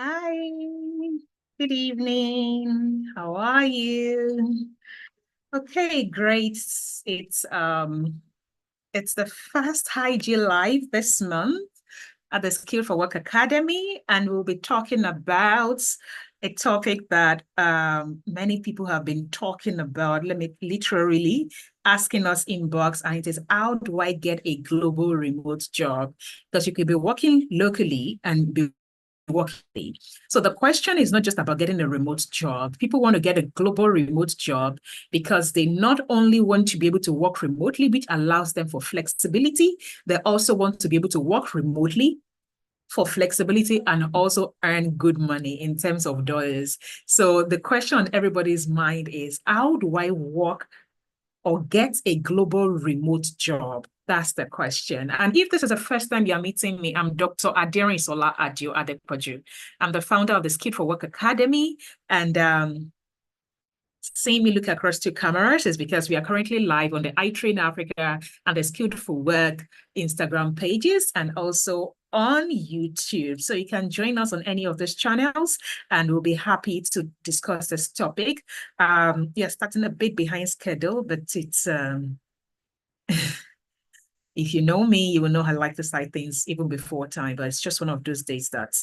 Hi, good evening. How are you? Okay, great. It's the first IG Live this month at the Skill for Work Academy, and we'll be talking about a topic that many people have been talking about, let me literally asking us inbox, and it is how do I get a global remote job? Because you could be working locally and be working. So the question is not just about getting a remote job. People want to get a global remote job because they not only want to be able to work remotely, which allows them for flexibility, they also want to be able to work remotely for flexibility and also earn good money in terms of dollars. So the question on everybody's mind is, how do I work or get a global remote job? That's the question. And if this is the first time you're meeting me, I'm Dr. Aderinsola Adio Adepoju. I'm the founder of the Skilled for Work Academy. And seeing me look across two cameras is because we are currently live on the iTrain Africa and the Skilled for Work Instagram pages and also on YouTube. So you can join us on any of these channels and we'll be happy to discuss this topic. Yeah, starting a bit behind schedule, but it's if you know me, you will know I like to start things even before time, but it's just one of those days that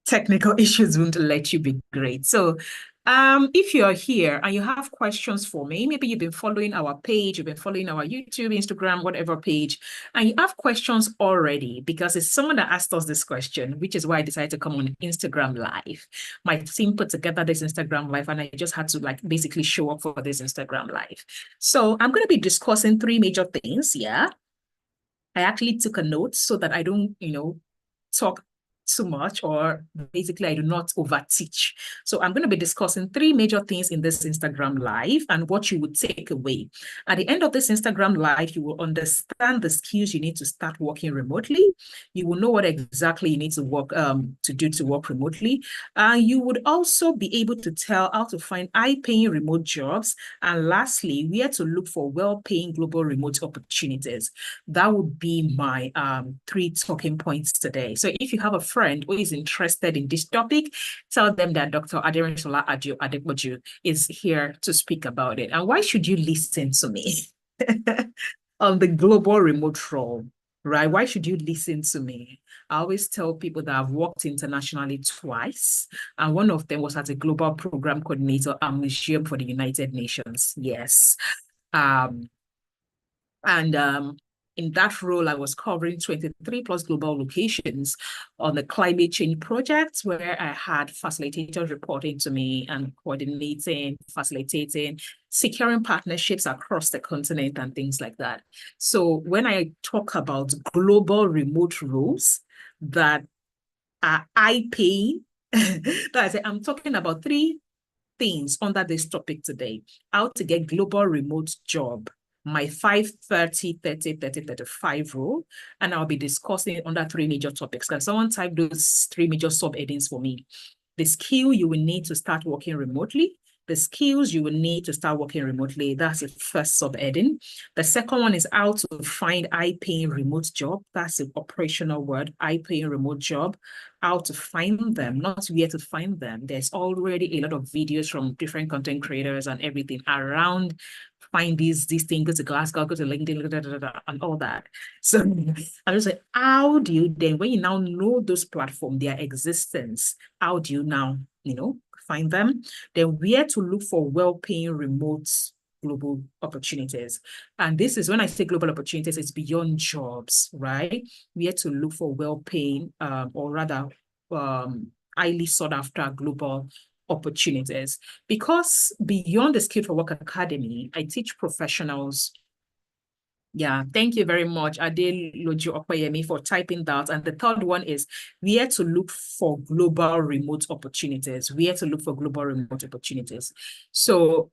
technical issues won't let you be great. So if you're here and you have questions for me, maybe you've been following our page, you've been following our YouTube, Instagram, whatever page, and you have questions already because it's someone that asked us this question, which is why I decided to come on Instagram Live. My team put together this Instagram Live and I just had to like basically show up for this Instagram Live. So I'm going to be discussing three major things. Yeah. I actually took a note so that I don't, talk too much or basically I do not overteach. So I'm going to be discussing three major things in this Instagram live and what you would take away. At the end of this Instagram live, you will understand the skills you need to start working remotely. You will know what exactly you need to work to do to work remotely. You would also be able to tell how to find high-paying remote jobs. And lastly, where to look for well-paying global remote opportunities. That would be my three talking points today. So if you have a friend who is interested in this topic, tell them that Dr. Aderinsola Adio Adepoju is here to speak about it. And why should you listen to me on the global remote role? Right? Why should you listen to me? I always tell people that I've worked internationally twice, and one of them was as a global program coordinator at Museum for the United Nations. Yes. Um, and in that role, I was covering 23 plus global locations on the climate change project, where I had facilitators reporting to me and coordinating, facilitating, securing partnerships across the continent and things like that. So when I talk about global remote roles that are high paying, I'm talking about three things under this topic today. How to get global remote job, my 5-30-30-30-35 rule, and I'll be discussing it under three major topics. Can someone type those three major subheadings for me? The skill you will need to start working remotely, the skills you will need to start working remotely. That's the first subheading. The second one is how to find high-paying remote job. That's the operational word, high-paying remote job. How to find them, not where to find them. There's already a lot of videos from different content creators and everything around find these things, go to Glassdoor, go to LinkedIn, and all that. So I was like, how do you then, when you now know those platforms, their existence, how do you now, find them? Then where to look for well-paying remote global opportunities. And this is when I say global opportunities, it's beyond jobs, right? Where to look for well-paying or rather highly sought after global opportunities. Because beyond the Skill for Work Academy, I teach professionals. Yeah, thank you very much, Ade Lojo Okoyemi, for typing that. And the third one is where to look for global remote opportunities, where to look for global remote opportunities. So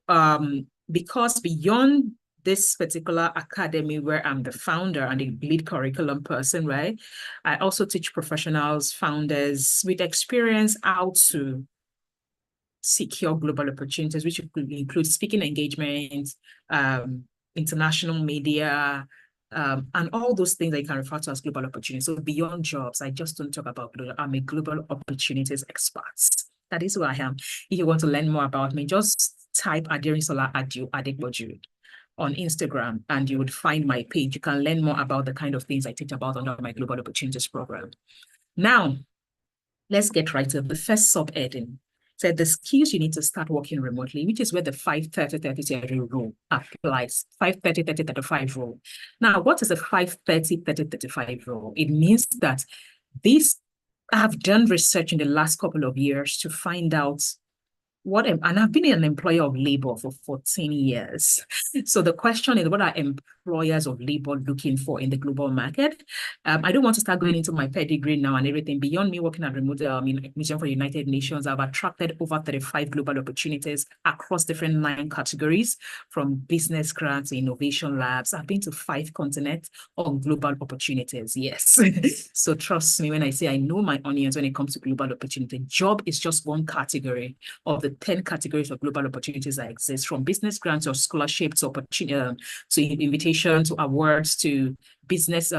because beyond this particular academy where I'm the founder and the lead curriculum person, right? I also teach professionals, founders with experience how to secure global opportunities, which include speaking engagements, international media, and all those things that you can refer to as global opportunities. So beyond jobs, I just don't talk about global. I'm a global opportunities expert. That is who I am. If you want to learn more about me, just type Aderinsola Adegboju on Instagram and you would find my page. You can learn more about the kind of things I teach about under my Global Opportunities program. Now, let's get right to the first sub-heading. So the skills you need to start working remotely, which is where the 5-30-30-30 rule applies, 5-30-30-35 rule. Now, what is a 5-30-30-35 rule? It means that I've done research in the last couple of years to find out and I've been an employer of labor for 14 years. So the question is, what are employers of labor looking for in the global market? I don't want to start going into my pedigree now and everything. Beyond me working at Mission for the United Nations, I've attracted over 35 global opportunities across different 9 categories, from business grants, innovation labs. I've been to 5 continents on global opportunities. Yes. So trust me when I say I know my onions when it comes to global opportunity. Job is just one category of the 10 categories of global opportunities that exist, from business grants or scholarships to opportunity, to invitation, to awards, to business,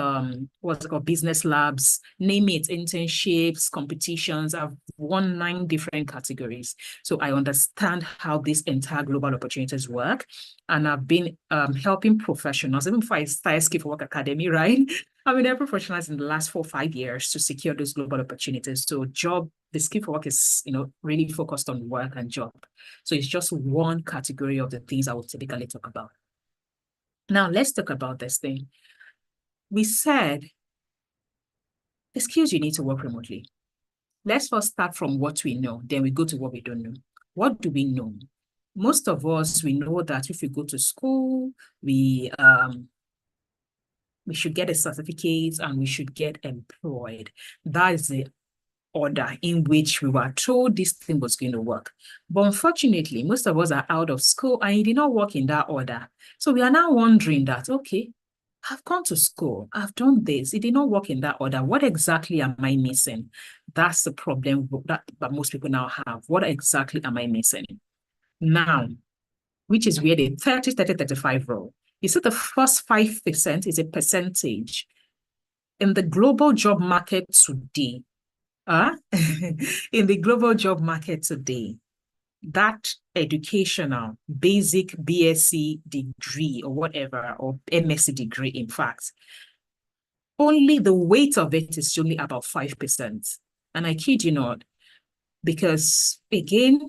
what's it called, business labs, name it, internships, competitions. I've won 9 different categories. So I understand how these entire global opportunities work. And I've been helping professionals, even before I started Skill for Work Academy, right? I've been helping professionals in the last 4 or 5 years to secure those global opportunities. So the Skill for Work is, really focused on work and job. So it's just one category of the things I would typically talk about. Now let's talk about this thing. We said the skills you need to work remotely. Let's first start from what we know, then we go to what we don't know. What do we know? Most of us, we know that if we go to school, we should get a certificate and we should get employed. That is the order in which we were told this thing was going to work. But unfortunately, most of us are out of school and it did not work in that order. So we are now wondering that, okay, I've gone to school, I've done this, it did not work in that order. What exactly am I missing? That's the problem that most people now have. What exactly am I missing? Now, which is where the 30-30-35 rule. You see, the first 5% is a percentage. In the global job market today, in the global job market today, that educational basic BSc degree or whatever, or MSc degree, in fact, only the weight of it is only about 5%. And I kid you not, because again,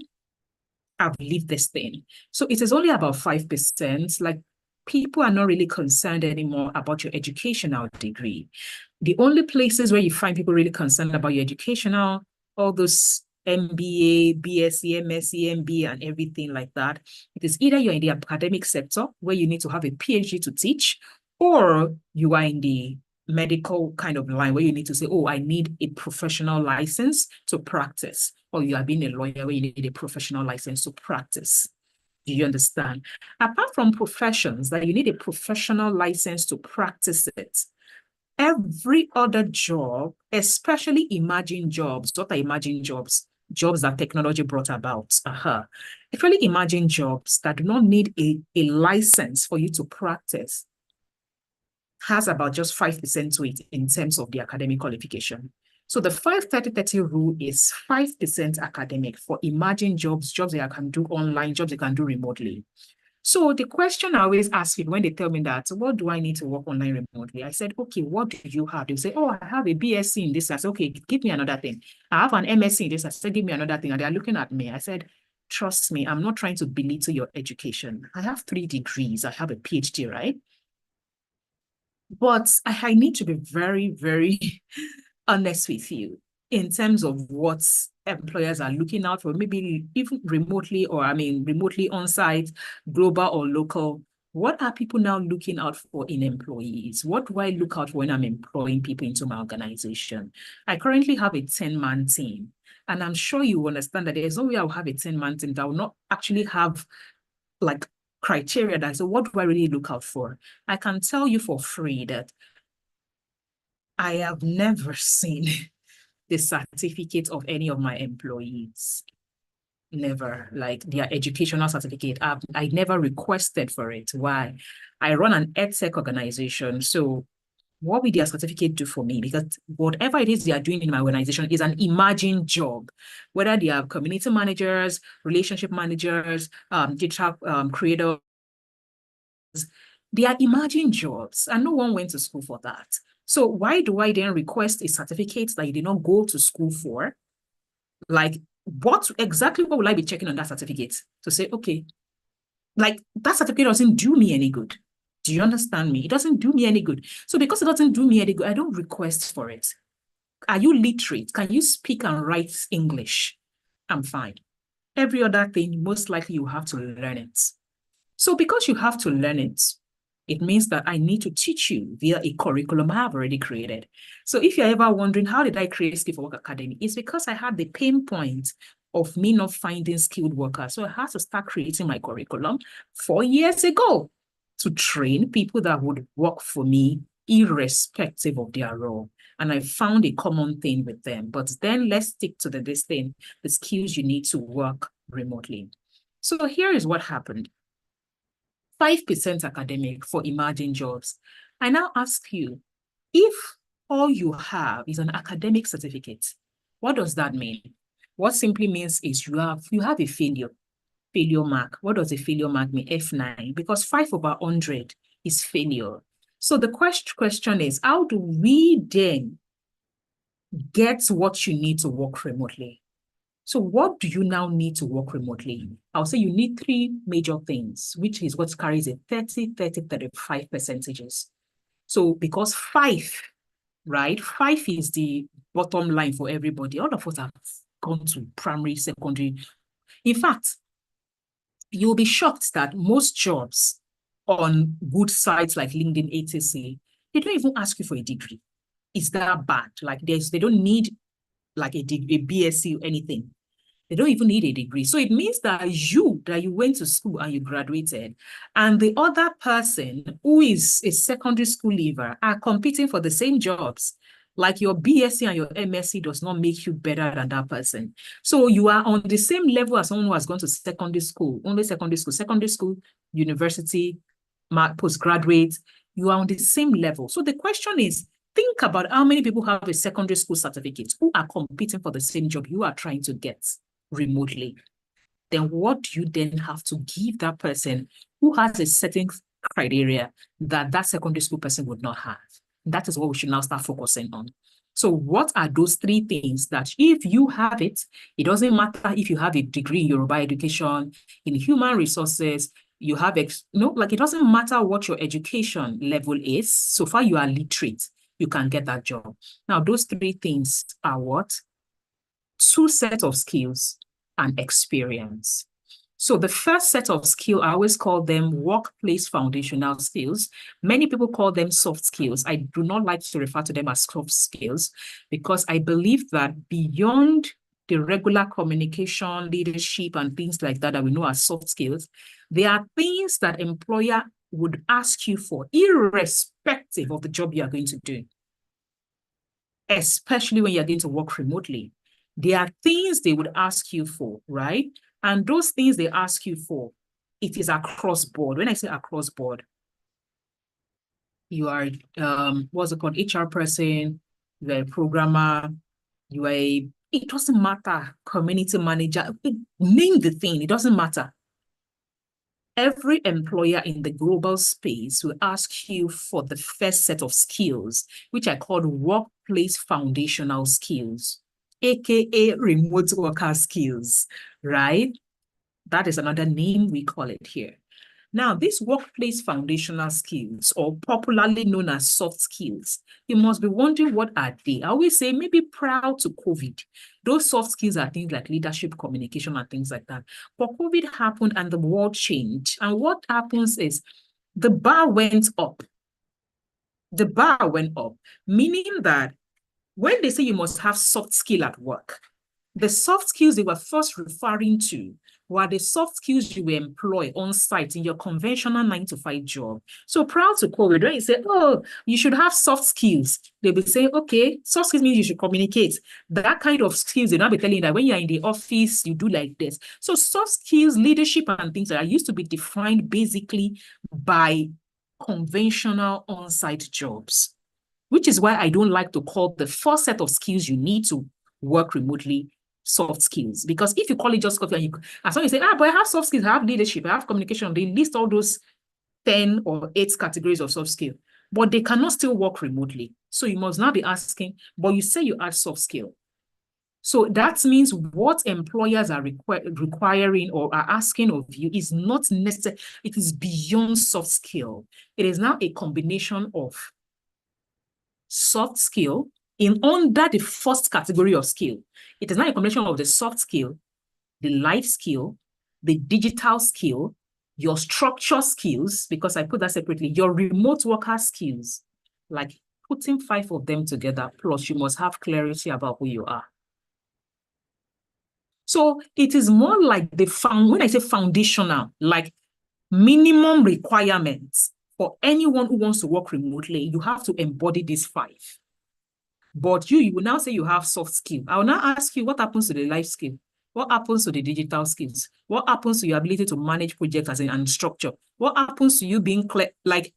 I've lived this thing. So it is only about 5%. Like, people are not really concerned anymore about your educational degree. The only places where you find people really concerned about your educational, all those MBA, BSc, MSc, MBA, and everything like that, it is either you're in the academic sector where you need to have a PhD to teach, or you are in the medical kind of line where you need to say, oh, I need a professional license to practice, or you are being a lawyer where you need a professional license to practice. Do you understand? Apart from professions that you need a professional license to practice it, every other job, especially emerging jobs, what are emerging jobs? Jobs that technology brought about. Actually, emerging jobs that do not need a license for you to practice has about just 5% to it in terms of the academic qualification. So the 5-30-30 rule is 5% academic for emerging jobs, jobs that you can do online, jobs you can do remotely. So the question I always ask people when they tell me that, what do I need to work online remotely? I said, okay, what do you have? They say, oh, I have a BSc in this. I said, okay, give me another thing. I have an MSc in this. I said, give me another thing. And they're looking at me. I said, trust me, I'm not trying to belittle your education. I have 3 degrees. I have a PhD, right? But I need to be very, very honest with you in terms of what employers are looking out for, maybe even remotely, or remotely on-site, global or local. What are people now looking out for in employees? What do I look out for when I'm employing people into my organization? I currently have a 10-man team, and I'm sure you understand that there's no way I'll have a 10-man team that will not actually have like criteria that, so what do I really look out for? I can tell you for free that I have never seen the certificate of any of my employees. Never. Like their educational certificate, I never requested for it. Why? I run an EdTech organization. So what will their certificate do for me? Because whatever it is they are doing in my organization is an emerging job, whether they are community managers, relationship managers, digital creators, they are emerging jobs, and no one went to school for that. So why do I then request a certificate that you did not go to school for? Like, what will I be checking on that certificate to say, okay, like that certificate doesn't do me any good. Do you understand me? It doesn't do me any good. So because it doesn't do me any good, I don't request for it. Are you literate? Can you speak and write English? I'm fine. Every other thing, most likely you have to learn it. So because you have to learn it, it means that I need to teach you via a curriculum I have already created. So if you're ever wondering, how did I create Skill for Work Academy? It's because I had the pain point of me not finding skilled workers. So I had to start creating my curriculum 4 years ago to train people that would work for me irrespective of their role. And I found a common thing with them. But then let's stick to this thing, the skills you need to work remotely. So here is what happened. 5% academic for emerging jobs. I now ask you, if all you have is an academic certificate, what does that mean? What simply means is you have a failure mark. What does a failure mark mean? F9, because 5/100 is failure. So the question is, how do we then get what you need to work remotely? So what do you now need to work remotely? I'll say you need 3 major things, which is what carries a 35 percentages. So because 5, right? 5 is the bottom line for everybody. All of us have gone to primary, secondary. In fact, you'll be shocked that most jobs on good sites like LinkedIn, etc., they don't even ask you for a degree. Is that bad? Like they don't need like a BSc or anything. They don't even need a degree. So it means that you went to school and you graduated, and the other person who is a secondary school leaver are competing for the same jobs. Like your BSc and your MSc does not make you better than that person. So you are on the same level as someone who has gone to secondary school, university, postgraduate. You are on the same level. So the question is, think about how many people have a secondary school certificate who are competing for the same job you are trying to get remotely. Then what do you then have to give that person who has a certain criteria that secondary school person would not have? That is what we should now start focusing on. So what are those 3 things that if you have it, it doesn't matter if you have a degree in Yoruba education, in human resources, you have, it doesn't matter what your education level is. So far you are literate, you can get that job. Now, those 3 things are what? 2 sets of skills and experience. So the first set of skills, I always call them workplace foundational skills. Many people call them soft skills. I do not like to refer to them as soft skills because I believe that beyond the regular communication, leadership, and things like that we know as soft skills, there are things that employer would ask you for, irrespective of the job you are going to do, especially when you're going to work remotely. There are things they would ask you for, right? And those things they ask you for, it is across board. When I say across board, you are, what's it called, HR person, you're a programmer, it doesn't matter, community manager, name the thing, it doesn't matter. Every employer in the global space will ask you for the first set of skills, which I call workplace foundational skills, aka remote worker skills, right? That is another name we call it here. Now, these workplace foundational skills, or popularly known as soft skills, you must be wondering, what are they? I always say maybe prior to COVID, those soft skills are things like leadership, communication, and things like that. But COVID happened and the world changed. And what happens is the bar went up. The bar went up, meaning that when they say you must have soft skill at work, The soft skills they were first referring to were the soft skills you will employ on site in your conventional 9-to-5 job. So proud to COVID, when you say, oh, you should have soft skills, they'll be saying, okay, soft skills means you should communicate. That kind of skills, they'll not be telling you that when you're in the office, you do like this. So soft skills, leadership and things like that used to be defined basically by conventional on-site jobs, which is why I don't like to call the first set of skills you need to work remotely soft skills. Because if you call it just coffee, as long as you say, but I have soft skills, I have leadership, I have communication, they list all those 10 or 8 categories of soft skill, but they cannot still work remotely. So you must now be asking, but you say you add soft skill. So that means what employers are requiring or are asking of you is not necessary. It is beyond soft skill. It is now a combination of soft skill under the first category of skill. It is not a combination of the soft skill, the life skill, the digital skill, your structure skills, because I put that separately, your remote worker skills, like putting 5 of them together, plus you must have clarity about who you are. So it is more like when I say foundational, like minimum requirements for anyone who wants to work remotely, you have to embody these 5. But you will now say you have soft skill. I will now ask you, what happens to the life skill? What happens to the digital skills? What happens to your ability to manage projects and structure? What happens to you being clear? Like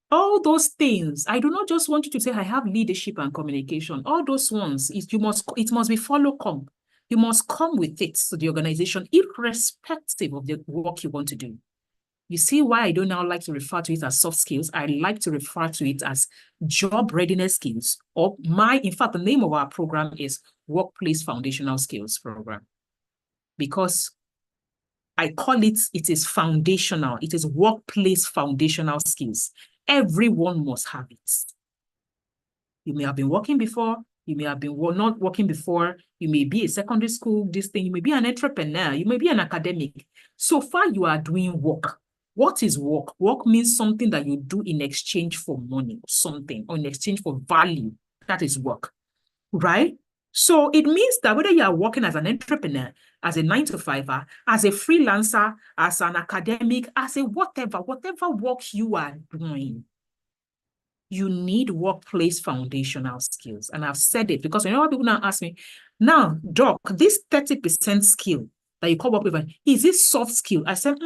all those things. I do not just want you to say, I have leadership and communication. All those ones, it must be follow-come. You must come with it to the organization, irrespective of the work you want to do. You see why I don't now like to refer to it as soft skills. I like to refer to it as job readiness skills, in fact, the name of our program is Workplace Foundational Skills Program, because I call it is foundational. It is workplace foundational skills. Everyone must have it. You may have been working before. You may have been not working before. You may be a secondary school, you may be an entrepreneur. You may be an academic. So far, you are doing work. What is work? Work means something that you do in exchange for money, something, or in exchange for value. That is work, right? So it means that whether you are working as an entrepreneur, as a 9-to-5er, as a freelancer, as an academic, as a whatever work you are doing, you need workplace foundational skills. And I've said it because people now ask me, now, Doc, this 30% skill that you call workplace, is it soft skill? I said,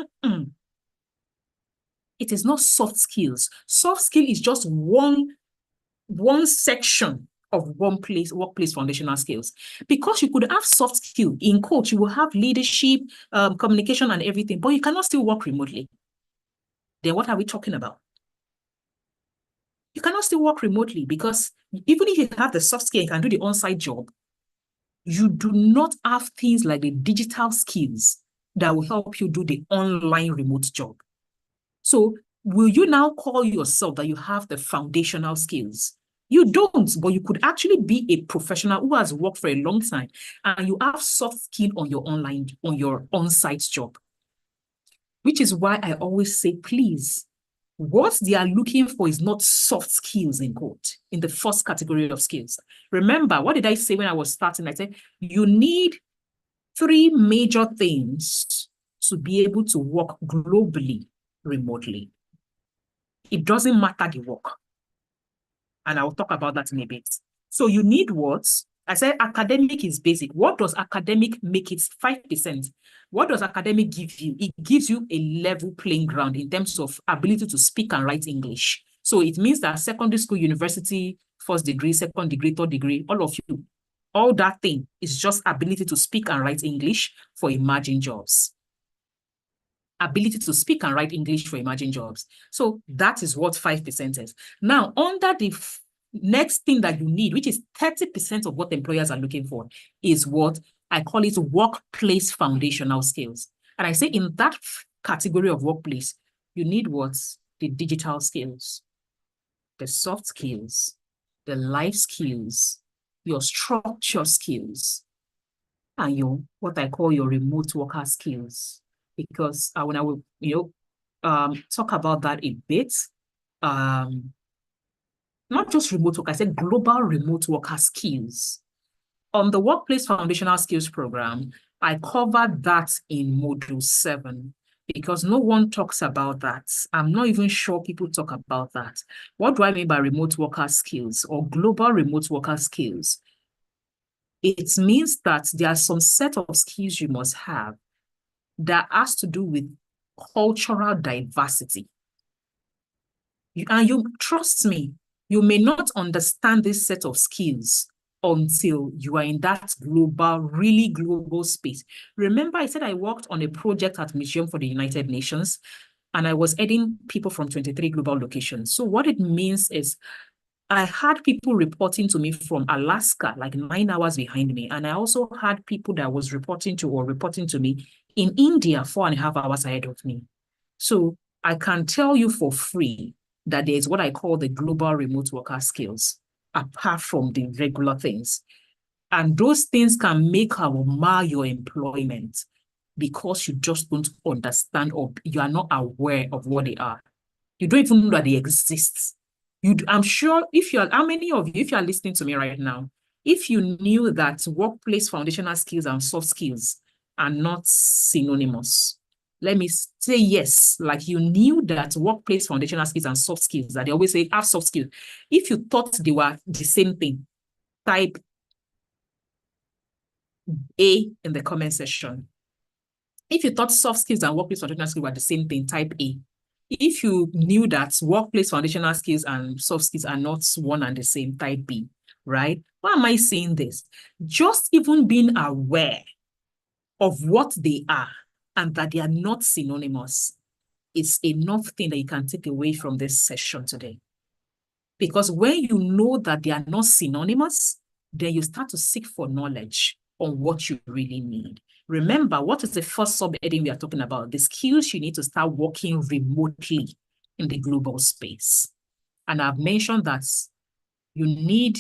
It is not soft skills. Soft skill is just one section of workplace foundational skills. Because you could have soft skill in coach, you will have leadership, communication and everything, but you cannot still work remotely. Then what are we talking about? You cannot still work remotely because even if you have the soft skill and can do the on-site job, you do not have things like the digital skills that will help you do the online remote job. So will you now call yourself that you have the foundational skills? You don't, but you could actually be a professional who has worked for a long time and you have soft skill on your on-site job. Which is why I always say, please, what they are looking for is not soft skills in the first category of skills. Remember, what did I say when I was starting? I said, you need 3 major things to be able to work globally, remotely. It doesn't matter the work. And I'll talk about that in a bit. So you need what? I said academic is basic. What does academic make it 5%? What does academic give you? It gives you a level playing ground in terms of ability to speak and write English. So it means that secondary school, university, first degree, second degree, third degree, all of you, all that thing is just ability to speak and write English for emerging jobs. Ability to speak and write English for emerging jobs. So that is what 5% is. Now, under the next thing that you need, which is 30% of what employers are looking for, is what I call it workplace foundational skills. And I say in that category of workplace, you need what? The digital skills, the soft skills, the life skills, your structure skills, and what I call your remote worker skills. Because when I will, talk about that a bit, not just remote work, I said global remote worker skills. On the Workplace Foundational Skills Program, I covered that in Module 7 because no one talks about that. I'm not even sure people talk about that. What do I mean by remote worker skills or global remote worker skills? It means that there are some set of skills you must have that has to do with cultural diversity. And you trust me, you may not understand this set of skills until you are in that global, really global space. Remember, I said I worked on a project at Museum for the United Nations, and I was adding people from 23 global locations. So what it means is I had people reporting to me from Alaska, like 9 hours behind me. And I also had people that was reporting to me in India, 4.5 hours ahead of me. So I can tell you for free that there's what I call the global remote worker skills, apart from the regular things. And those things can make or mar your employment because you just don't understand or you are not aware of what they are. You don't even know that they exist. I'm sure how many of you, if you are listening to me right now, if you knew that workplace foundational skills and soft skills are not synonymous, let me say yes, like you knew that workplace foundational skills and soft skills, that they always say have soft skills. If you thought they were the same thing, type A in the comment section. If you thought soft skills and workplace foundational skills were the same thing, type A. If you knew that workplace foundational skills and soft skills are not one and the same, type B, right? Why am I saying this? Just even being aware of what they are and that they are not synonymous is enough thing that you can take away from this session today. Because when you know that they are not synonymous, then you start to seek for knowledge on what you really need. Remember, what is the first subheading we are talking about? The skills you need to start working remotely in the global space. And I've mentioned that you need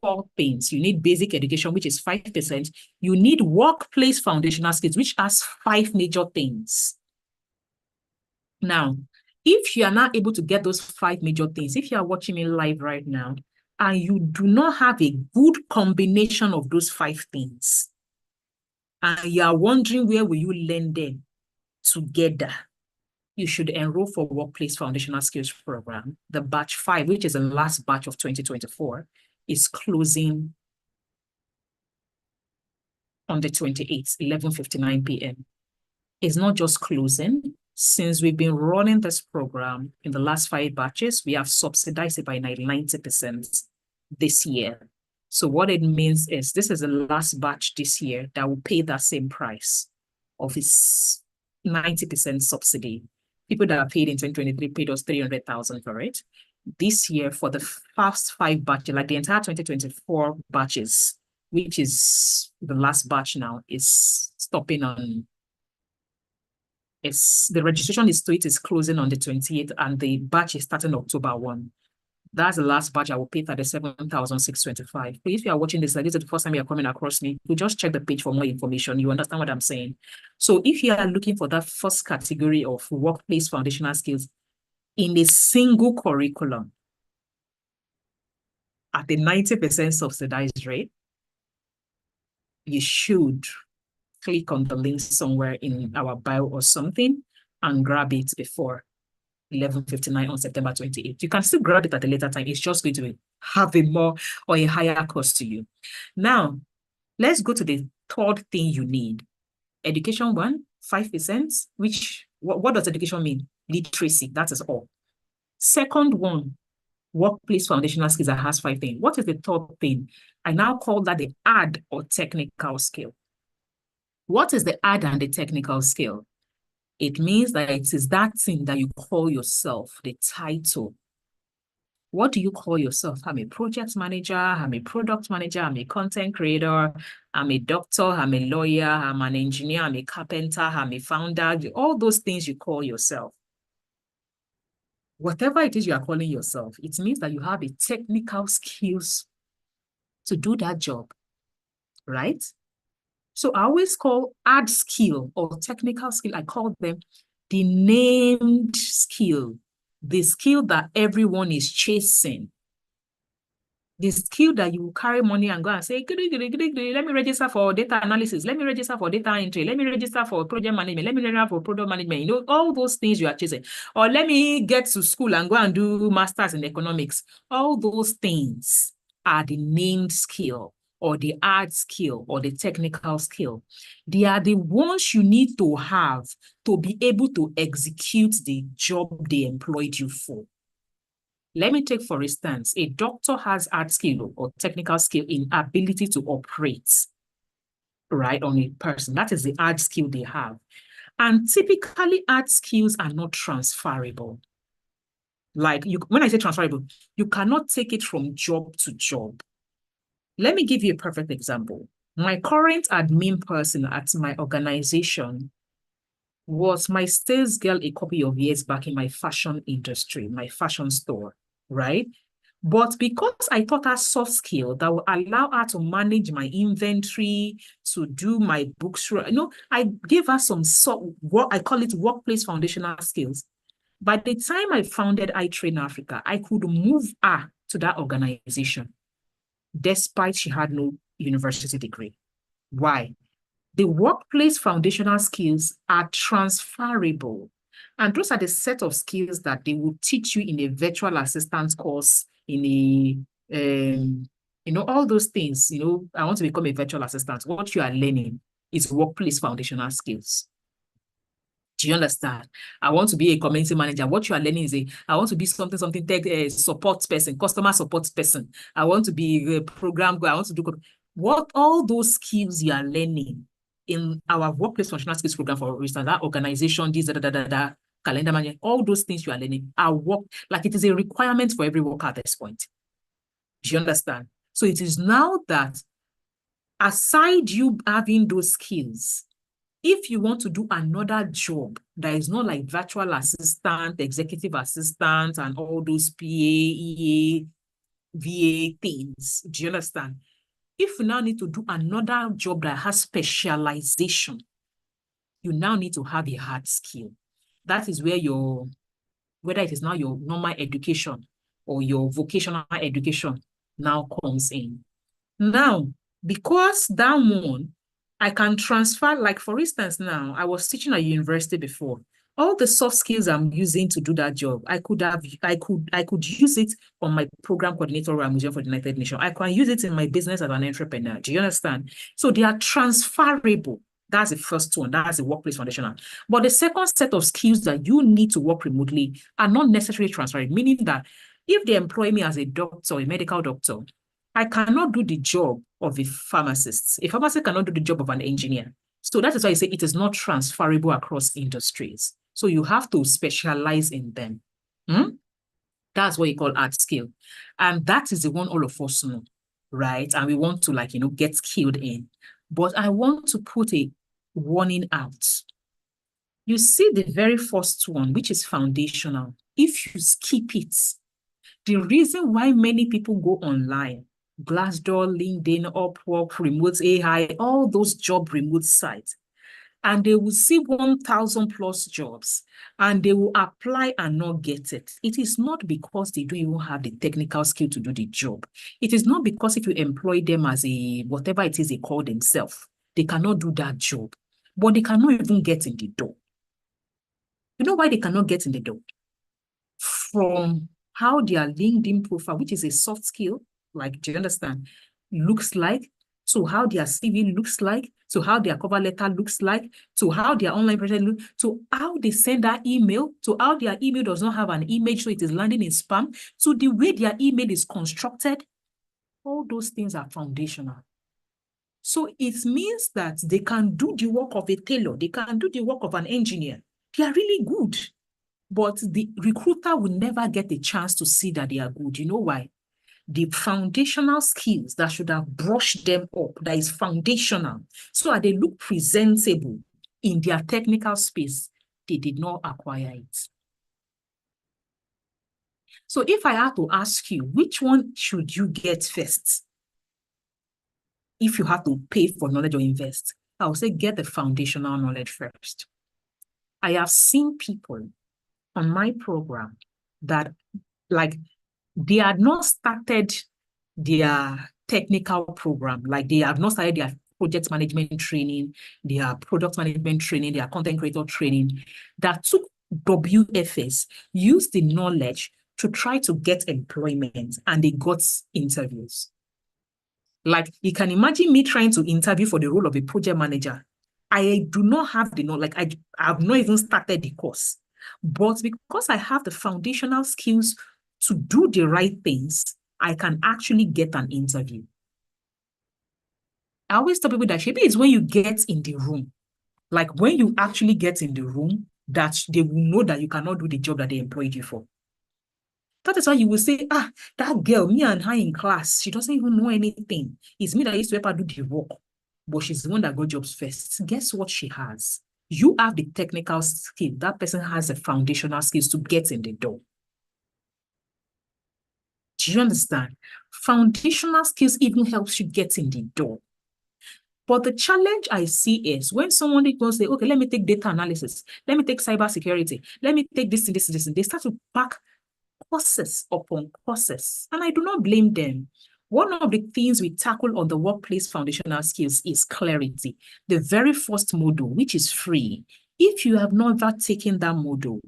4 things. You need basic education, which is 5%. You need workplace foundational skills, which has 5 major things. Now, if you are not able to get those 5 major things, if you are watching me live right now, and you do not have a good combination of those 5 things, and you are wondering where will you learn them together, you should enroll for Workplace Foundational Skills Program. The batch 5, which is the last batch of 2024, is closing on the 28th, 11:59 p.m. It's not just closing. Since we've been running this program in the last 5 batches, we have subsidized it by 90% this year. So what it means is this is the last batch this year that will pay that same price of its 90% subsidy. People that are paid in 2023 paid us 300,000 for it. This year, for the first 5 batches, like the entire 2024 batches, which is the last batch now, is stopping on the registration is closing on the 28th and the batch is starting October 1. That's the last batch. I will pay 37,625. If you are watching this, like this is the first time you are coming across me, you just check the page for more information. You understand what I'm saying? So if you are looking for that first category of workplace foundational skills in a single curriculum at the 90% subsidized rate, you should click on the link somewhere in our bio or something and grab it before 11:59 on September 28th. You can still grab it at a later time. It's just going to have a more or a higher cost to you. Now, let's go to the third thing you need. Education 1, 5%, which, what does education mean? Literacy, that is all. Second one, workplace foundational skills that has 5 things. What is the third thing? I now call that the hard or technical skill. What is the hard and the technical skill? It means that it is that thing that you call yourself, the title. What do you call yourself? I'm a project manager, I'm a product manager, I'm a content creator, I'm a doctor, I'm a lawyer, I'm an engineer, I'm a carpenter, I'm a founder, all those things you call yourself. Whatever it is you are calling yourself, it means that you have a technical skills to do that job, right? So I always call hard skill or technical skill, I call them the named skill, the skill that everyone is chasing. The skill that you carry money and go and say, let me register for data analysis, let me register for data entry, let me register for project management, let me register for product management, you know, all those things you are chasing. Or let me get to school and go and do masters in economics. All those things are the named skill or the hard skill or the technical skill. They are the ones you need to have to be able to execute the job they employed you for. Let me take, for instance, a doctor has hard skill or technical skill in ability to operate, right, on a person. That is the hard skill they have. And typically, hard skills are not transferable. Like, when I say transferable, you cannot take it from job to job. Let me give you a perfect example. My current admin person at my organization was my sales girl a couple of years back in my fashion industry, my fashion store, right? But because I taught her soft skill that will allow her to manage my inventory, to do my books, you know, I gave her some what I call it workplace foundational skills. By the time I founded iTrain Africa, I could move her to that organization, despite she had no university degree. Why? The workplace foundational skills are transferable. And those are the set of skills that they will teach you in a virtual assistance course, in a, you know, all those things. You know, I want to become a virtual assistant. What you are learning is workplace foundational skills. Do you understand? I want to be a community manager. What you are learning is I want to be something tech support person, customer support person. I want to be a program guy. I want to do what all those skills you are learning in our workplace functional skills program, for instance, that organization, this, calendar management, all those things you are learning are work, like it is a requirement for every worker at this point. Do you understand? So it is now that aside you having those skills, if you want to do another job that is not like virtual assistant, executive assistant, and all those PA, EA, VA things, do you understand? If you now need to do another job that has specialization, you now need to have a hard skill. That is where whether it is now your normal education or your vocational education now comes in. Now, because that one, I can transfer, like for instance, now I was teaching at university before. All the soft skills I'm using to do that job, I could use it on my program coordinator role Museum for the United Nations. I can use it in my business as an entrepreneur. Do you understand? So they are transferable. That's the first one. That's the workplace foundational. But the second set of skills that you need to work remotely are not necessarily transferable, meaning that if they employ me as a doctor, a medical doctor, I cannot do the job of a pharmacist. A pharmacist cannot do the job of an engineer. So that is why I say it is not transferable across industries. So you have to specialize in them. That's what you call hard skill. And that is the one all of us know, right? And we want to get skilled in. But I want to put a warning out. You see the very first one, which is foundational. If you skip it, the reason why many people go online, Glassdoor, LinkedIn, Upwork, Remote AI, all those job remote sites, and they will see 1,000 plus jobs and they will apply and not get it. It is not because they don't even have the technical skill to do the job. It is not because if you employ them as whatever it is they call themselves, they cannot do that job, but they cannot even get in the door. You know why they cannot get in the door? From how their LinkedIn profile, which is a soft skill, like, do you understand, looks like, to how their CV looks like, to how their cover letter looks like, to how their online presence looks, to how they send that email, to how their email does not have an image, so it is landing in spam, to the way their email is constructed. All those things are foundational. So it means that they can do the work of a tailor, they can do the work of an engineer. They are really good. But the recruiter will never get a chance to see that they are good. You know why? The foundational skills that should have brushed them up, that is foundational, so that they look presentable in their technical space, they did not acquire it. So if I had to ask you, which one should you get first? If you have to pay for knowledge or invest, I would say get the foundational knowledge first. I have seen people on my program that they had not started their technical program. Like they have not started their project management training, their product management training, their content creator training, that took WFS, used the knowledge to try to get employment, and they got interviews. Like you can imagine me trying to interview for the role of a project manager. I do not have the knowledge, like I have not even started the course. But because I have the foundational skills to do the right things, I can actually get an interview. I always tell people that maybe it's when you get in the room, like when you actually get in the room, that they will know that you cannot do the job that they employed you for. That is why you will say, that girl, me and her in class, she doesn't even know anything. It's me that used to help her do the work, but she's the one that got jobs first. Guess what she has? You have the technical skill. That person has the foundational skills to get in the door. Do you understand? Foundational skills even helps you get in the door. But the challenge I see is when someone goes say, okay, let me take data analysis, let me take cybersecurity, let me take this and this and this, and they start to pack courses upon courses. And I do not blame them. One of the things we tackle on the workplace foundational skills is clarity. The very first module, which is free. If you have never taken that module,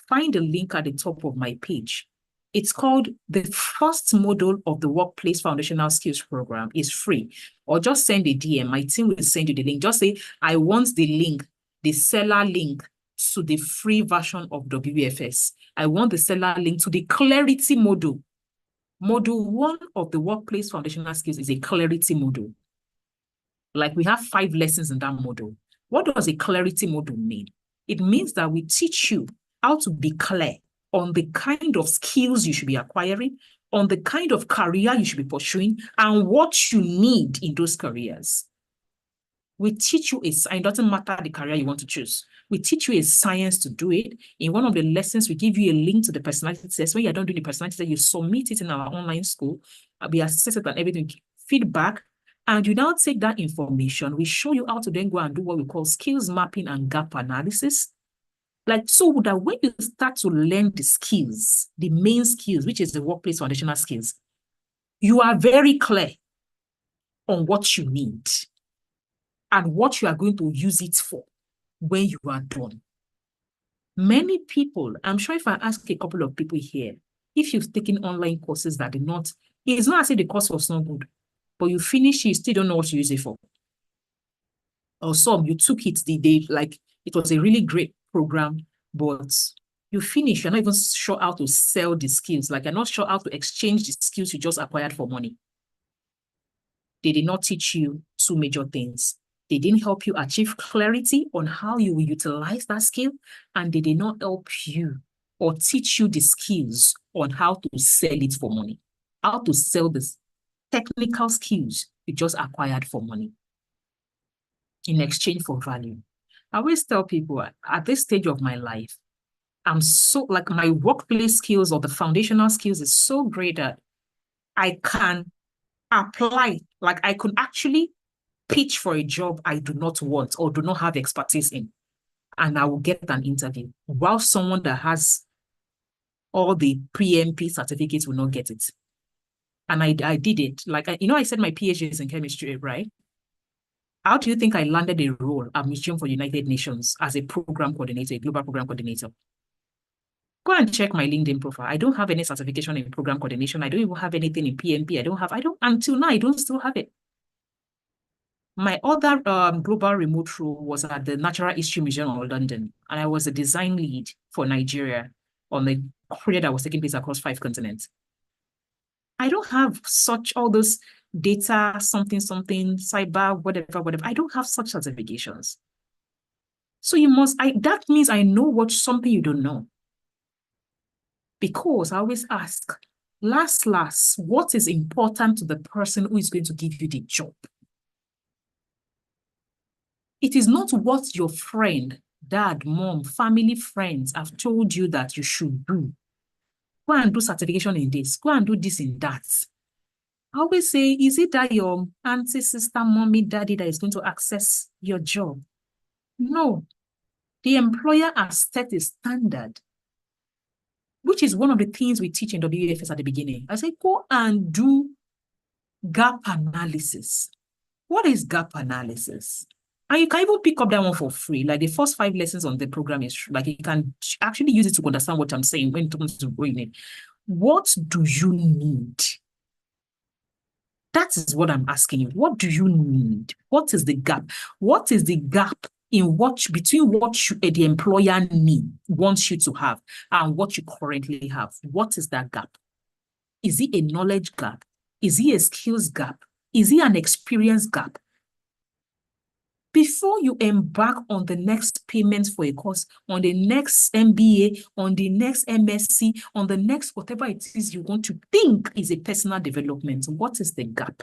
find the link at the top of my page. It's called the first module of the Workplace Foundational Skills Program. It's free. Or just send a DM. My team will send you the link. Just say, I want the link, the seller link to the free version of WFS. I want the seller link to the clarity module. Module 1 of the Workplace Foundational Skills is a clarity module. Like we have 5 lessons in that module. What does a clarity module mean? It means that we teach you how to be clear on the kind of skills you should be acquiring, on the kind of career you should be pursuing, and what you need in those careers. We teach you it doesn't matter the career you want to choose. We teach you a science to do it. In one of the lessons, we give you a link to the personality test. When you're done doing the personality test, you submit it in our online school. We assess it and everything, feedback. And you now take that information. We show you how to then go and do what we call skills mapping and gap analysis. Like, so that when you start to learn the skills, the main skills, which is the workplace foundational skills, you are very clear on what you need and what you are going to use it for when you are done. Many people, I'm sure if I ask a couple of people here, if you've taken online courses that did not, it's not as if the course was not good, but you finish it, you still don't know what to use it for. Or some, you took it the day, like it was a really great program, but you finish, you're not even sure how to sell the skills. Like you're not sure how to exchange the skills you just acquired for money. They did not teach you 2 major things. They didn't help you achieve clarity on how you will utilize that skill, and they did not help you or teach you the skills on how to sell it for money, how to sell the technical skills you just acquired for money in exchange for value. I always tell people at this stage of my life, I'm so like my workplace skills or the foundational skills is so great that I can apply, like I could actually pitch for a job I do not want or do not have expertise in, and I will get an interview, while someone that has all the PMP certificates will not get it. And I did it. Like, I said my PhD is in chemistry, right? How do you think I landed a role at Museum for United Nations as a program coordinator, a global program coordinator? Go and check my LinkedIn profile. I don't have any certification in program coordination. I don't even have anything in PMP. Until now, I don't still have it. My other global remote role was at the Natural History Museum of London, and I was a design lead for Nigeria on the project that was taking place across 5 continents. I don't have all those data, something, cyber, whatever. I don't have such certifications. So that means I know something you don't know. Because I always ask, last, what is important to the person who is going to give you the job? It is not what your friend, dad, mom, family, friends have told you that you should do. Go and do certification in this. Go and do this in that. I always say, is it that your auntie, sister, mommy, daddy that is going to access your job? No. The employer has set a standard, which is one of the things we teach in WFS at the beginning. I say, go and do Gap analysis. What is gap analysis? And you can even pick up that one for free. Like the first 5 lessons on the program is like you can actually use it to understand what I'm saying when it comes to going in. What do you need? That is what I'm asking you. What do you need? What is the gap? What is the gap in between what the employer wants you to have and what you currently have? What is that gap? Is it a knowledge gap? Is it a skills gap? Is it an experience gap? Before you embark on the next payment for a course, on the next MBA, on the next MSc, on the next whatever it is you want to think is a personal development, what is the gap?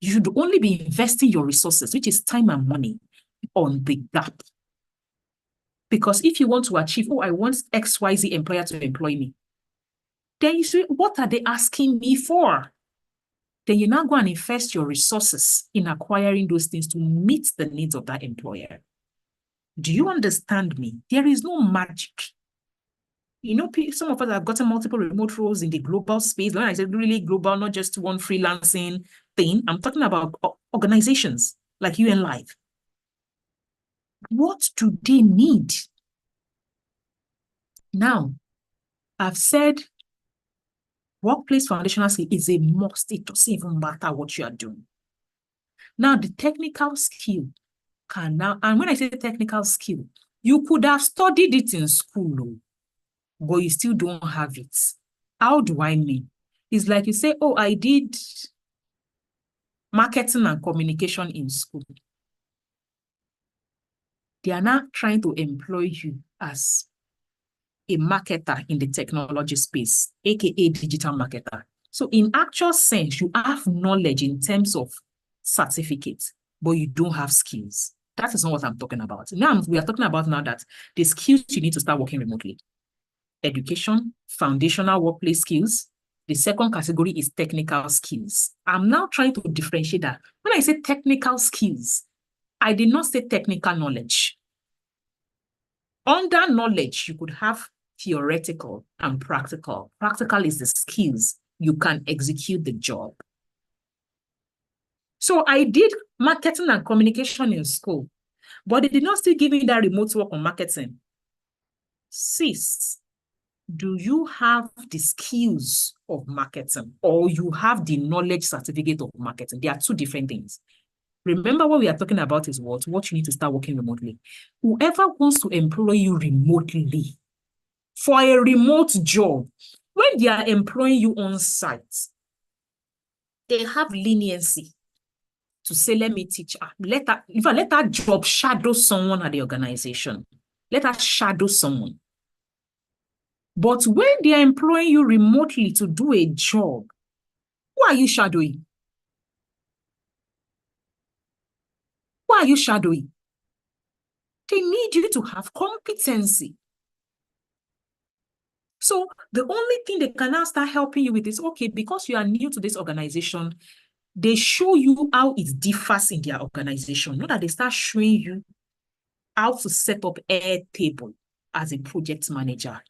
You should only be investing your resources, which is time and money, on the gap. Because if you want to achieve, I want XYZ employer to employ me, then you say, what are they asking me for? Then you now go and invest your resources in acquiring those things to meet the needs of that employer. Do you understand me? There is no magic. You know, some of us have gotten multiple remote roles in the global space. When I said really global, not just one freelancing thing, I'm talking about organizations like UN Live. What do they need? Now, I've said workplace foundational skill is a must. It doesn't even matter what you are doing. Now, the technical skill can now, and when I say technical skill, you could have studied it in school, but you still don't have it. How do I mean? It's like you say, I did marketing and communication in school. They are now trying to employ you as a marketer in the technology space, aka digital marketer. So in actual sense, you have knowledge in terms of certificates, but you don't have skills. That is not what I'm talking about. Now we are talking about now that the skills you need to start working remotely. Education, foundational workplace skills. The second category is technical skills. I'm now trying to differentiate that. When I say technical skills, I did not say technical knowledge. Under knowledge, you could have theoretical and practical. Practical is the skills you can execute the job. So I did marketing and communication in school, but they did not still give me that remote work on marketing. Sis, do you have the skills of marketing or you have the knowledge certificate of marketing? They are two different things. Remember what we are talking about is what you need to start working remotely. Whoever wants to employ you remotely for a remote job, when they are employing you on site, they have leniency to say, let me teach her. Let that job shadow someone at the organization. Let her shadow someone. But when they are employing you remotely to do a job, who are you shadowing? Who are you shadowing? They need you to have competency. So the only thing they can now start helping you with is, okay, because you are new to this organization, they show you how it differs in their organization. Not that they start showing you how to set up Airtable as a project manager.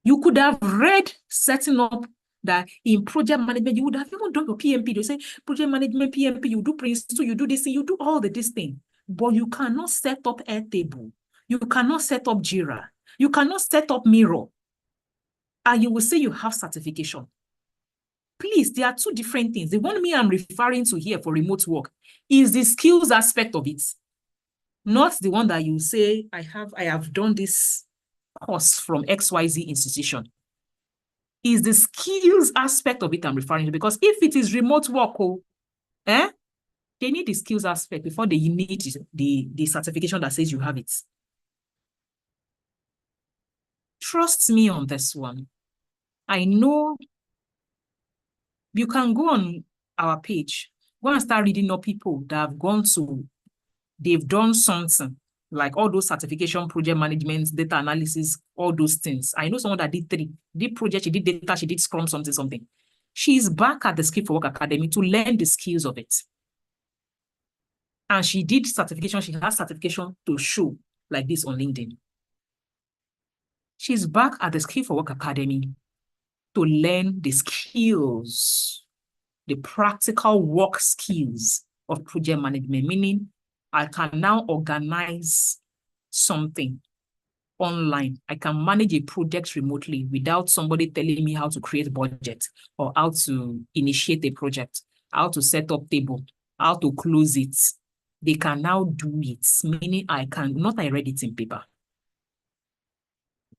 You could have read setting up that in project management, you would have even done your PMP. They say project management, PMP, you do Prince2, you do this, you do all this thing. But you cannot set up Airtable. You cannot set up Jira. You cannot set up Miro. And you will say you have certification. Please, there are two different things. The one I'm referring to here for remote work is the skills aspect of it. Not the one that you say, I have done this course from XYZ institution. Is the skills aspect of it I'm referring to. Because if it is remote work, they need the skills aspect before they need the certification that says you have it. Trust me on this one. I know you can go on our page, go and start reading up people that have they've done something, like all those certification, project management, data analysis, all those things. I know someone that did 3, did project, she did data, she did Scrum, something. She's back at the Skill for Work Academy to learn the skills of it. And she did certification, she has certification to show like this on LinkedIn. She's back at the Skill for Work Academy to learn the skills, the practical work skills of project management, meaning I can now organize something online. I can manage a project remotely without somebody telling me how to create budget or how to initiate a project, how to set up table, how to close it. They can now do it, meaning I read it in paper.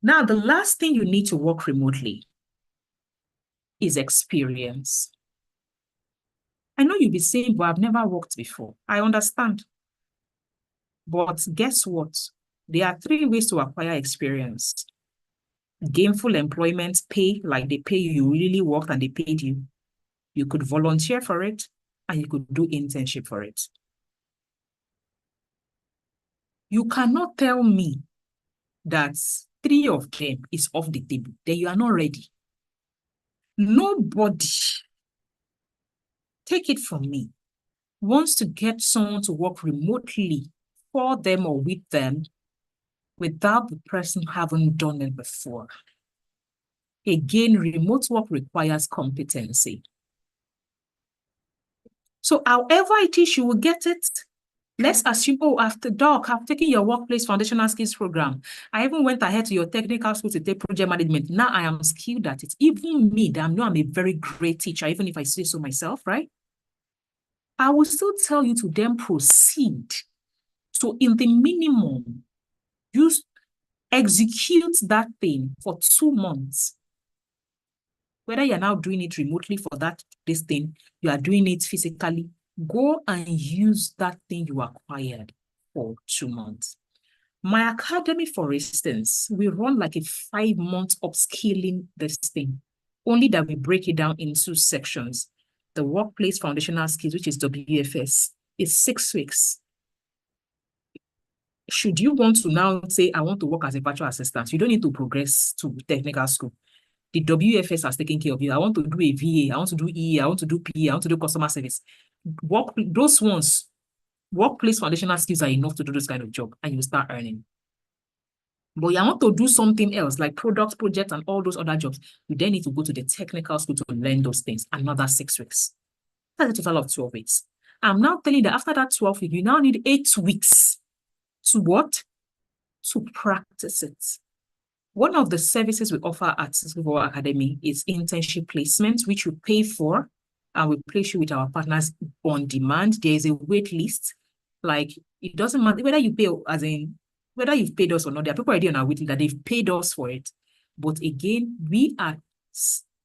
Now, the last thing you need to work remotely is experience. I know you'll be saying, but I've never worked before. I understand. But guess what? There are 3 ways to acquire experience. Gainful employment, pay, like they pay you, you really worked and they paid you. You could volunteer for it, and you could do internship for it. You cannot tell me that 3 of them is off the table, then you are not ready. Nobody, take it from me, wants to get someone to work remotely for them or with them without the person having done it before. Again, remote work requires competency. So however it is you will get it, let's assume, oh, after Doc, I've taken your workplace foundational skills program. I even went ahead to your technical school to take project management. Now I am skilled at it. Even me, that I know I'm a very great teacher, even if I say so myself, right? I will still tell you to then proceed. So in the minimum, you execute that thing for 2 months. Whether you're now doing it remotely for this thing, you are doing it physically, go and use that thing you acquired for 2 months. My academy, for instance, we run like a 5-month upskilling this thing, only that we break it down into sections. The workplace foundational skills, which is WFS, is 6 weeks. Should you want to now say, I want to work as a virtual assistant, you don't need to progress to technical school. The WFS has taken care of you. I want to do a VA, I want to do EA, I want to do PA, I want to do customer service. Those ones, workplace foundational skills are enough to do this kind of job, and you start earning. But you want to do something else, like product, project, and all those other jobs, you then need to go to the technical school to learn those things, another 6 weeks. That's a total of 12 weeks. I'm now telling you that after that 12 weeks, you now need 8 weeks to what? To practice it. One of the services we offer at Silver Academy is internship placement, which we pay for, and we place you with our partners on demand. There is a wait list. Like, it doesn't matter whether you pay, as in, whether you've paid us or not. There are people already on our wait list that they've paid us for it. But again, we are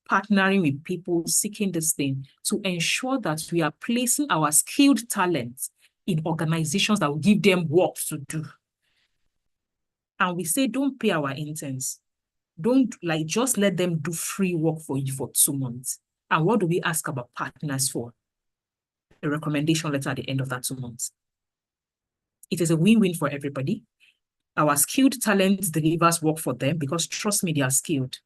partnering with people seeking this thing to ensure that we are placing our skilled talents in organizations that will give them work to do. And we say, don't pay our interns. Don't just let them do free work for you for 2 months. And what do we ask our partners for? A recommendation letter at the end of that 2 months. It is a win-win for everybody. Our skilled talent delivers work for them because, trust me, they are skilled.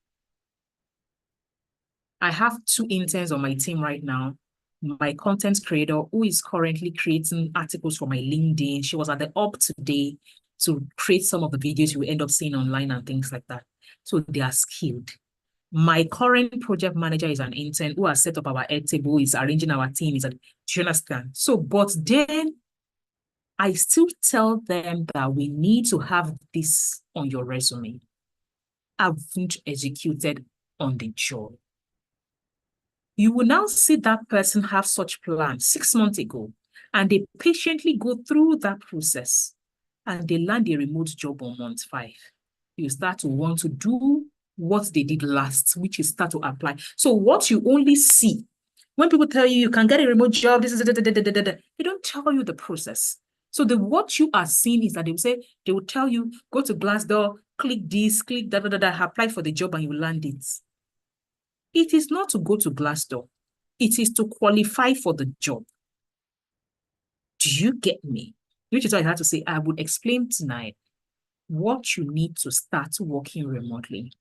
I have 2 interns on my team right now. My content creator, who is currently creating articles for my LinkedIn. She was at the Up today to create some of the videos you will end up seeing online and things like that. So they are skilled. My current project manager is an intern who has set up our Airtable, is arranging our team. Do you understand? So, but then I still tell them that we need to have this on your resume. Haven't executed on the job. You will now see that person have such plans 6 months ago, and they patiently go through that process, and they land a remote job on month 5. You start to want to do what they did last, which is start to apply. So what you only see when people tell you can get a remote job, this is they don't tell you the process. So what you are seeing is that they will tell you, go to Glassdoor, click this, click that, apply for the job, and you land it. It is not to go to Glassdoor. It is to qualify for the job. Do you get me? Which is why I had to say, I would explain tonight what you need to start working remotely.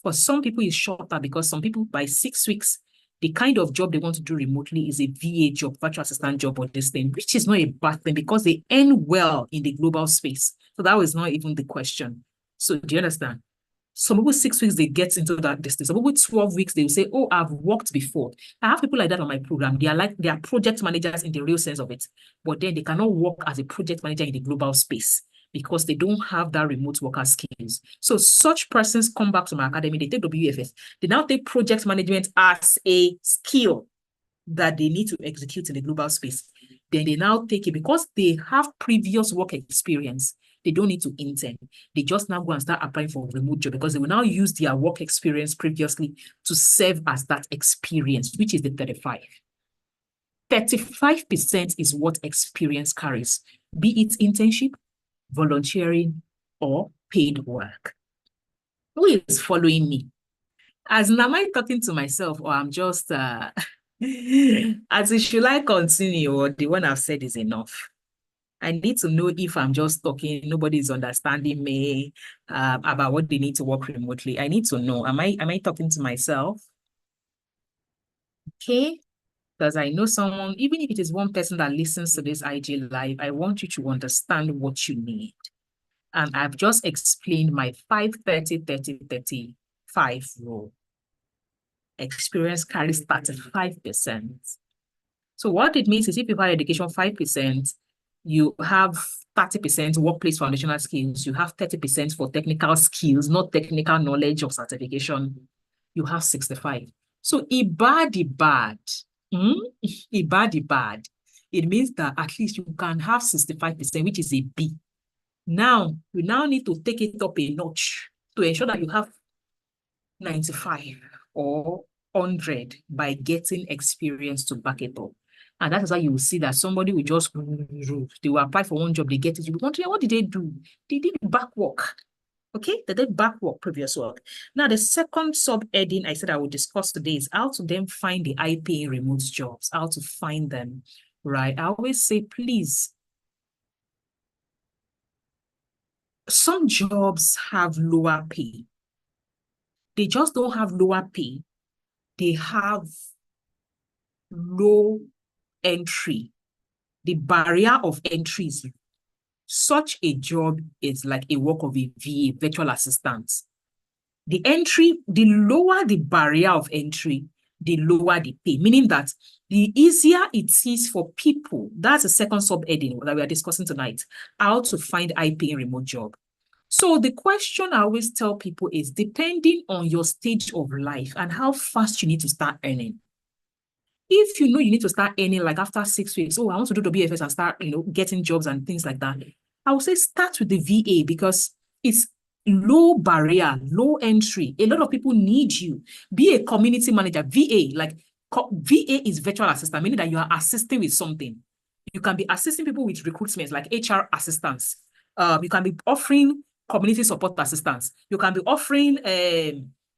For some people, it's shorter because some people, by 6 weeks, the kind of job they want to do remotely is a VA job, virtual assistant job, or this thing, which is not a bad thing because they earn well in the global space. So that was not even the question. So do you understand? Some people 6 weeks, they get into that distance. Some people 12 weeks, they will say, oh, I've worked before. I have people like that on my program. They are project managers in the real sense of it. But then they cannot work as a project manager in the global space because they don't have that remote worker skills. So such persons come back to my academy, they take WFS. They now take project management as a skill that they need to execute in the global space. Then they now take it because they have previous work experience. They don't need to intern. They just now go and start applying for a remote job because they will now use their work experience previously to serve as that experience, which is the 35. 35% is what experience carries, be it internship, volunteering, or paid work. Who is following me? As am I talking to myself, or I'm just as should I continue, or the one I've said is enough? I need to know if I'm just talking, nobody's understanding me about what they need to work remotely. I need to know, am I talking to myself? Okay, because I know someone, even if it is one person that listens to this IG Live, I want you to understand what you need. And I've just explained my 5-30-30-35 rule. Experience carries 35%. So what it means is if you have education 5%, you have 30% workplace foundational skills, you have 30% for technical skills, not technical knowledge or certification, you have 65. So ibad, it means that at least you can have 65%, which is a B. Now, you now need to take it up a notch to ensure that you have 95 or 100 by getting experience to back it up. And that is why you will see that somebody will just, they will apply for one job, they get it. You will wonder, what did they do? They did back work. Okay, they did back work, previous work. Now, the second sub-heading I said I would discuss today is how to then find the high-paying remote jobs, how to find them, right? I always say, please, some jobs have lower pay. They just don't have lower pay. They have low entry. The barrier of entry is such a job is like a work of a VA, virtual assistant. The lower the barrier of entry, the lower the pay, meaning that the easier it is for people, that's the second subheading that we are discussing tonight, how to find high-paying remote job. So the question I always tell people is depending on your stage of life and how fast you need to start earning. If you know you need to start earning like after 6 weeks, oh, I want to do WFS and start, getting jobs and things like that, I would say start with the VA because it's low barrier, low entry. A lot of people need you. Be a community manager, VA, like VA is virtual assistant, meaning that you are assisting with something. You can be assisting people with recruitment, like HR assistance. You can be offering community support assistance. You can be offering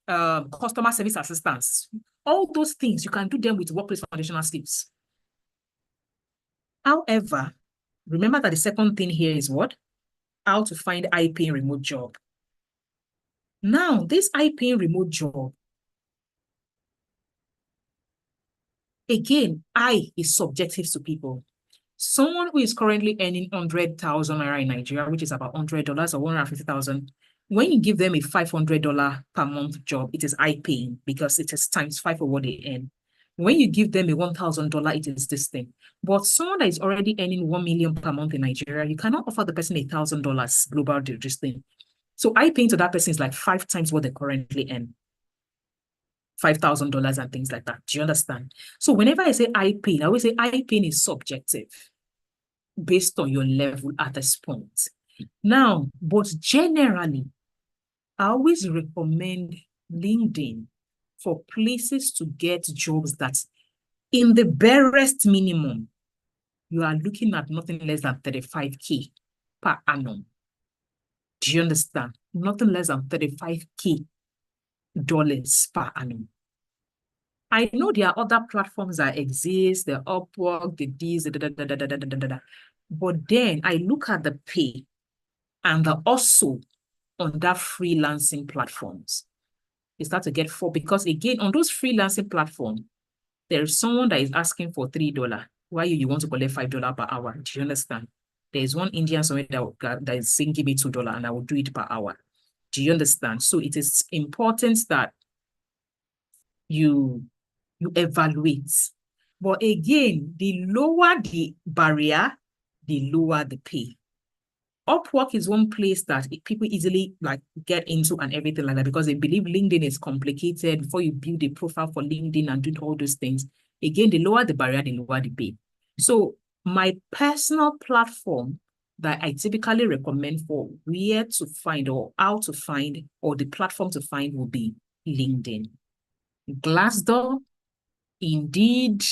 customer service assistance. All those things, you can do them with workplace foundational skills. However, remember that the second thing here is what? How to find high-paying remote job. Now, this high-paying remote job, again, is subjective to people. Someone who is currently earning 100,000 naira in Nigeria, which is about $100 or 150,000, when you give them a $500 per month job, it is high-paying because it is times 5 of what they earn. When you give them a $1,000, it is this thing. But someone that is already earning 1 million per month in Nigeria, you cannot offer the person $1,000 global this thing. So high-paying to that person is like 5 times what they currently earn. $5,000 and things like that. Do you understand? So whenever I say high-paying, I always say high-paying is subjective based on your level at this point. Now, but generally, I always recommend LinkedIn for places to get jobs that in the barest minimum, you are looking at nothing less than 35K per annum. Do you understand? Nothing less than $35K per annum. I know there are other platforms that exist, the Upwork, the this, but then I look at the pay and the also on that freelancing platforms. You start to get because again, on those freelancing platforms, there is someone that is asking for $3. Why you want to collect $5 per hour? Do you understand? There is one Indian somewhere that is saying, give me $2 and I will do it per hour. Do you understand? So it is important that you evaluate. But again, the lower the barrier, the lower the pay. Upwork is one place that people easily like get into and everything like that because they believe LinkedIn is complicated before you build a profile for LinkedIn and do all those things. Again, the lower the barrier, the lower the pay. So my personal platform that I typically recommend for where to find or how to find or the platform to find will be LinkedIn. Glassdoor, Indeed,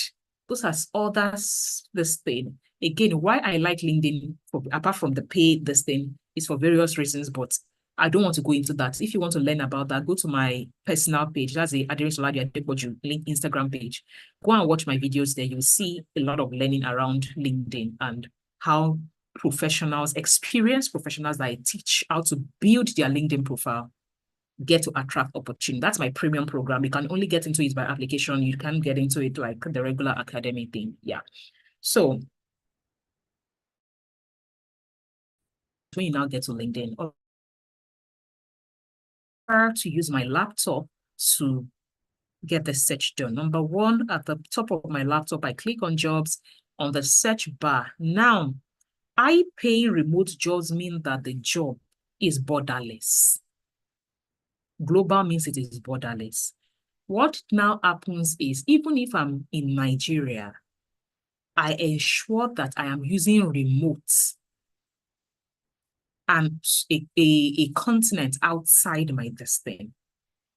those are others, this thing. Again, why I like LinkedIn, apart from the pay, this thing, is for various reasons, but I don't want to go into that. If you want to learn about that, go to my personal page. That's the Aderinsolade Adepoju link Instagram page. Go and watch my videos there. You'll see a lot of learning around LinkedIn and how professionals, experienced professionals that I teach how to build their LinkedIn profile get to attract opportunity. That's my premium program. You can only get into it by application. You can't get into it like the regular academic thing. Yeah. So when you now get to LinkedIn, or to use my laptop to get the search done. Number one, at the top of my laptop, I click on jobs on the search bar. Now, I pay remote jobs mean that the job is borderless. Global means it is borderless. What now happens is, even if I'm in Nigeria, I ensure that I am using remote and a continent outside my destiny.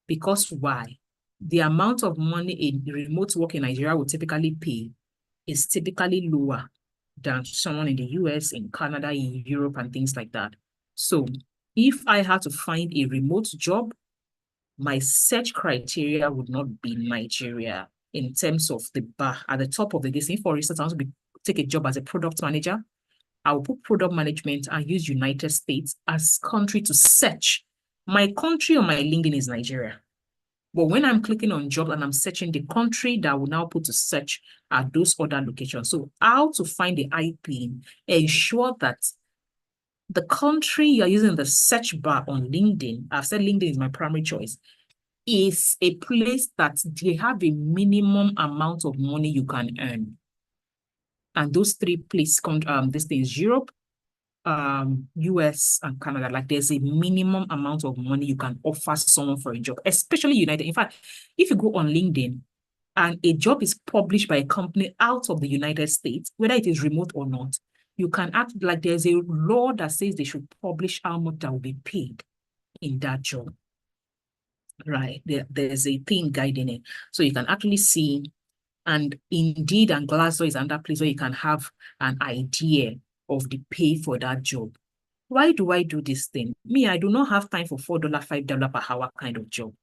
Because why? The amount of money a remote work in Nigeria would typically pay is typically lower than someone in the US, in Canada, in Europe, and things like that. So if I had to find a remote job, my search criteria would not be Nigeria in terms of the bar at the top of the list. For instance, I want to take a job as a product manager. I will put product management and use United States as country to search. My country on my LinkedIn is Nigeria. But when I'm clicking on job and I'm searching, the country that I will now put to search are those other locations. So how to find the IP, ensure that the country you're using the search bar on LinkedIn, I've said LinkedIn is my primary choice, is a place that they have a minimum amount of money you can earn. And those three places, this thing is Europe, US, and Canada. Like there's a minimum amount of money you can offer someone for a job, especially United. In fact, if you go on LinkedIn and a job is published by a company out of the United States, whether it is remote or not, you can act like there's a law that says they should publish how much that will be paid in that job. Right. There's a thing guiding it. So you can actually see, and Indeed and Glassdoor is another place where you can have an idea of the pay for that job. Why do I do this thing? Me, I do not have time for $4, $5 per hour kind of job.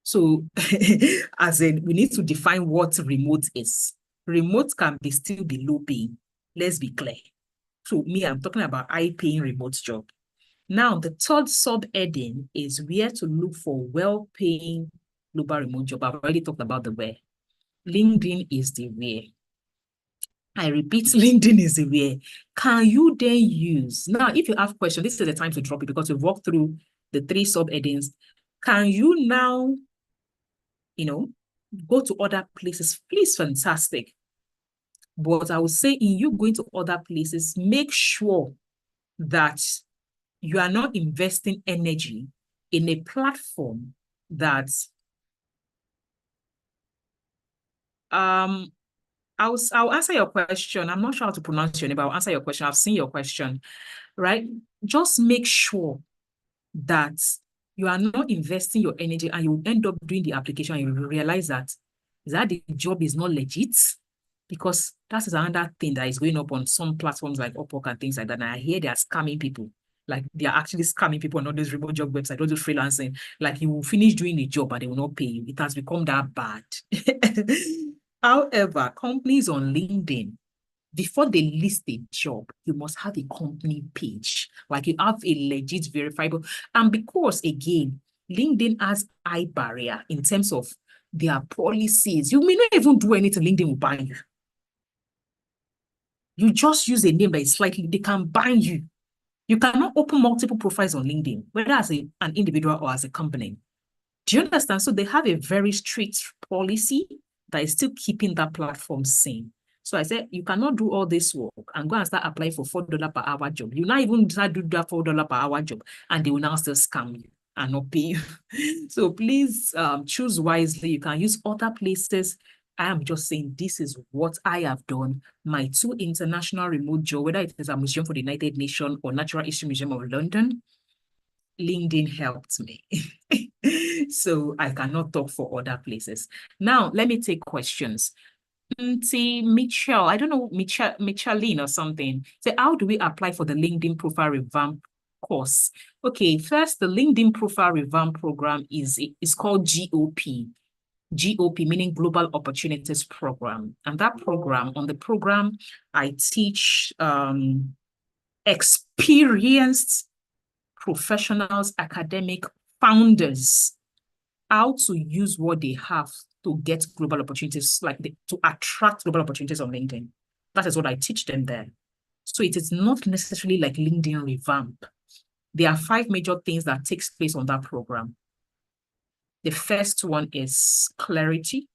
So as in, we need to define what remote is. Remote can still be low paying. Let's be clear. So me, I'm talking about high paying remote job. Now, the third subheading is where to look for well-paying global remote job. I've already talked about the where. LinkedIn is the where. I repeat, LinkedIn is the where. Can you then use, now, if you have questions, this is the time to drop it because we've walked through the three subheadings. Can you now, go to other places? Please, fantastic. But I would say in you going to other places, make sure that you are not investing energy in a platform that I'll answer your question. I'm not sure how to pronounce your name, but I'll answer your question. I've seen your question, right? Just make sure that you are not investing your energy and you end up doing the application and you realize that the job is not legit, because that is another thing that is going up on some platforms like Upwork and things like that. And I hear they are scamming people. Like they are actually scamming people on all those remote job websites, all those freelancing. Like you will finish doing the job and they will not pay you. It has become that bad. However, companies on LinkedIn, before they list a job, you must have a company page. Like you have a legit verifiable. And because again, LinkedIn has high barrier in terms of their policies. You may not even do anything, LinkedIn will ban you. You just use a name that is slightly, they can ban you. You cannot open multiple profiles on LinkedIn, whether as an individual or as a company. Do you understand? So they have a very strict policy that is still keeping that platform sane. So I said, you cannot do all this work and go and start applying for $4 per hour job. You not even start do that $4 per hour job, and they will now still scam you and not pay you. So please choose wisely. You can use other places. I am just saying this is what I have done. My 2 international remote jobs, whether it is a museum for the United Nations or Natural History Museum of London, LinkedIn helped me. So I cannot talk for other places. Now, let me take questions. See, Michelle, I don't know, Micheline or something. So how do we apply for the LinkedIn Profile Revamp course? Okay, first, the LinkedIn Profile Revamp program is called GOP. GOP, meaning Global Opportunities Program. And that program, on the program, I teach experienced professionals, academic founders, how to use what they have to get global opportunities, to attract global opportunities on LinkedIn. That is what I teach them there. So it is not necessarily like LinkedIn Revamp. There are 5 major things that takes place on that program. The first one is clarity.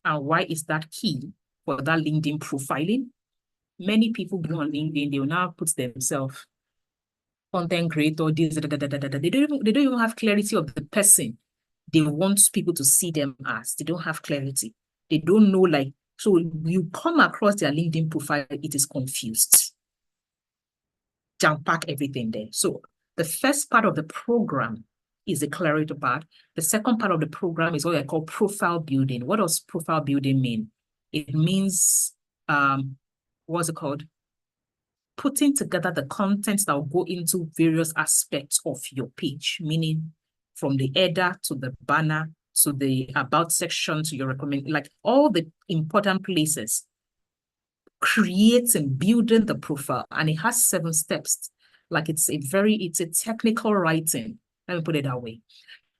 And why is that key for that LinkedIn profiling? Many people go on LinkedIn, they will now put themselves content creator, this, They don't even have clarity of the person they want people to see them as. They don't have clarity. They don't know, so you come across their LinkedIn profile, it is confused. Jam-pack everything there. So the first part of the program is the clarity part. The second part of the program is what I call profile building. What does profile building mean? It means, what's it called? Putting together the contents that will go into various aspects of your page, meaning from the header to the banner to the about section to your recommend, like all the important places. Creating, building the profile, and it has 7 steps. Like it's a technical writing. Let me put it that way.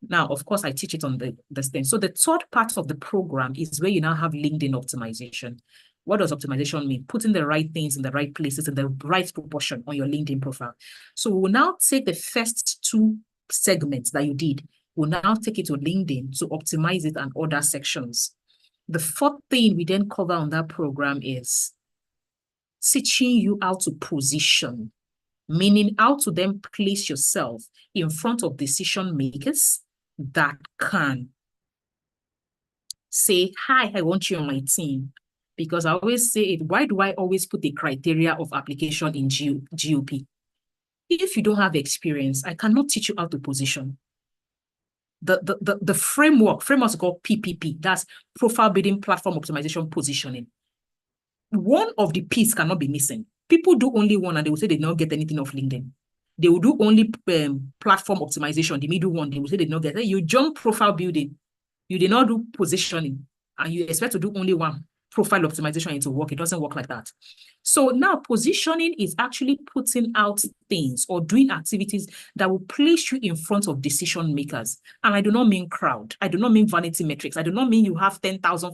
Now, of course, I teach it on this thing. So the third part of the program is where you now have LinkedIn optimization. What does optimization mean? Putting the right things in the right places in the right proportion on your LinkedIn profile. So we'll now take the first 2 segments that you did. We'll now take it to LinkedIn to optimize it and other sections. The 4th thing we then cover on that program is teaching you how to position, meaning how to then place yourself in front of decision makers that can say, hi, I want you on my team. Because I always say it, why do I always put the criteria of application in GOP? If you don't have experience, I cannot teach you how to position. The framework is called PPP. That's Profile Building Platform Optimization Positioning. One of the P's cannot be missing. People do only one and they will say they don't get anything off LinkedIn. They will do only platform optimization, the middle one, they will say they don't get it. You jump profile building, you did not do positioning, and you expect to do only one profile optimization into work. It doesn't work like that. So now positioning is actually putting out things or doing activities that will place you in front of decision makers. And I do not mean crowd. I do not mean vanity metrics. I do not mean you have 10,000